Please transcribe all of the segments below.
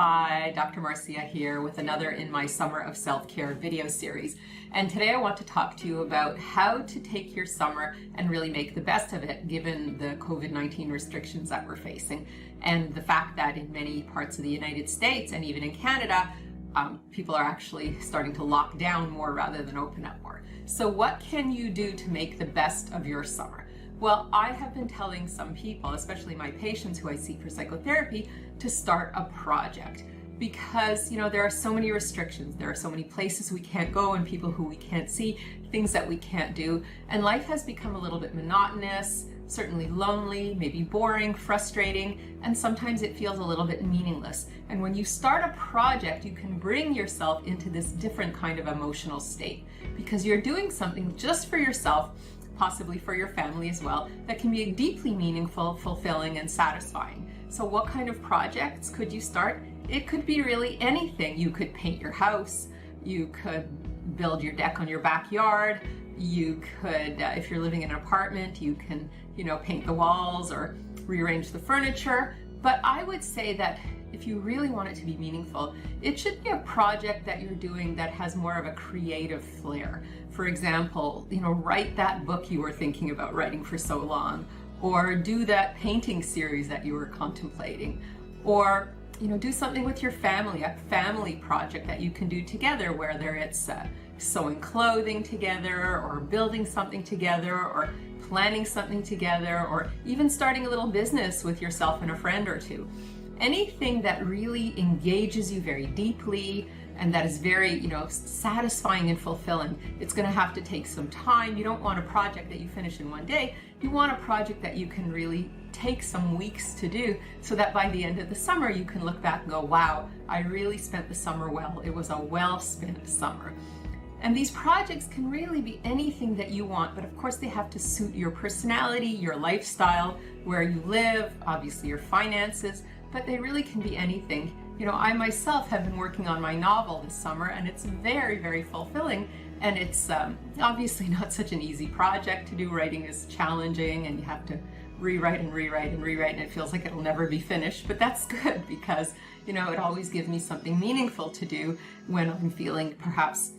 Hi, Dr. Marcia here with another in my Summer of Self-Care video series. And today I want to talk to you about how to take your summer and really make the best of it given the COVID-19 restrictions that we're facing and the fact that in many parts of the United States and even in Canada, people are actually starting to lock down more rather than open up more. So what can you do to make the best of your summer? Well, I have been telling some people, especially my patients who I see for psychotherapy, to start a project because, there are so many restrictions. There are so many places we can't go and people who we can't see, things that we can't do. And life has become a little bit monotonous, certainly lonely, maybe boring, frustrating, and sometimes it feels a little bit meaningless. And when you start a project, you can bring yourself into this different kind of emotional state because you're doing something just for yourself, possibly for your family as well, that can be deeply meaningful, fulfilling, and satisfying. So what kind of projects could you start? It could be really anything. You could paint your house, you could build your deck on your backyard, you could, if you're living in an apartment, you can, paint the walls or rearrange the furniture. But I would say that if you really want it to be meaningful, it should be a project that you're doing that has more of a creative flair. For example, write that book you were thinking about writing for so long, or do that painting series that you were contemplating, or do something with your family, a family project that you can do together, whether it's sewing clothing together, or building something together, or planning something together, or even starting a little business with yourself and a friend or two. Anything that really engages you very deeply and that is very, satisfying and fulfilling. It's going to have to take some time. You don't want a project that you finish in one day. You want a project that you can really take some weeks to do so that by the end of the summer you can look back and go, wow, I really spent the summer well. It was a well-spent summer. And these projects can really be anything that you want, but of course they have to suit your personality, your lifestyle, where you live, obviously your finances, but they really can be anything. I myself have been working on my novel this summer and it's very, very fulfilling. And it's obviously not such an easy project to do. Writing is challenging and you have to rewrite and rewrite and rewrite and it feels like it'll never be finished, but that's good because, it always gives me something meaningful to do when I'm feeling perhaps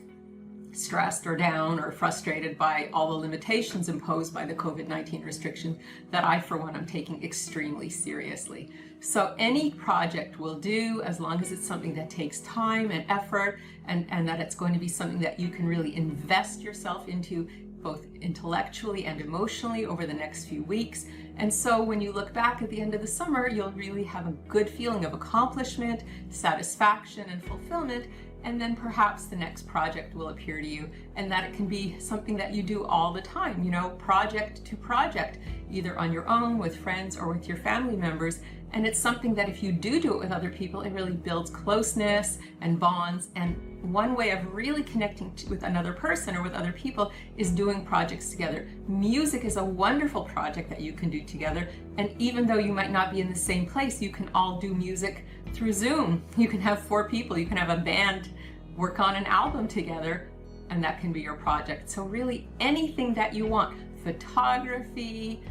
stressed or down or frustrated by all the limitations imposed by the COVID-19 restriction that I, for one, am taking extremely seriously. So any project will do as long as it's something that takes time and effort and that it's going to be something that you can really invest yourself into both intellectually and emotionally over the next few weeks. And so when you look back at the end of the summer, you'll really have a good feeling of accomplishment, satisfaction, and fulfillment. And then perhaps the next project will appear to you and that it can be something that you do all the time, project to project, either on your own, with friends, or with your family members. And it's something that if you do it with other people, it really builds closeness and bonds. And one way of really connecting with another person or with other people is doing projects together. Music is a wonderful project that you can do together. And even though you might not be in the same place, you can all do music through Zoom. You can have 4 people, you can have a band work on an album together, and that can be your project. So really anything that you want, photography,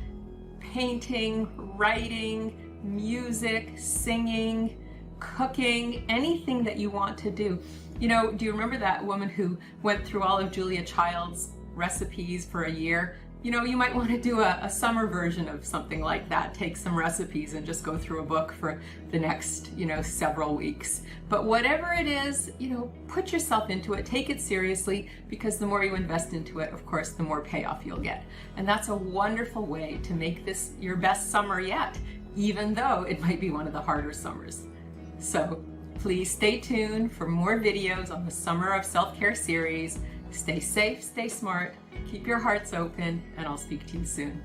painting, writing, music, singing, cooking, anything that you want to do. Do you remember that woman who went through all of Julia Child's recipes for a year? You might want to do a summer version of something like that. Take some recipes and just go through a book for the next, several weeks. But whatever it is, put yourself into it, take it seriously, because the more you invest into it, of course, the more payoff you'll get. And that's a wonderful way to make this your best summer yet, even though it might be one of the harder summers. So please stay tuned for more videos on the Summer of Self-Care series. Stay safe, stay smart, keep your hearts open, and I'll speak to you soon.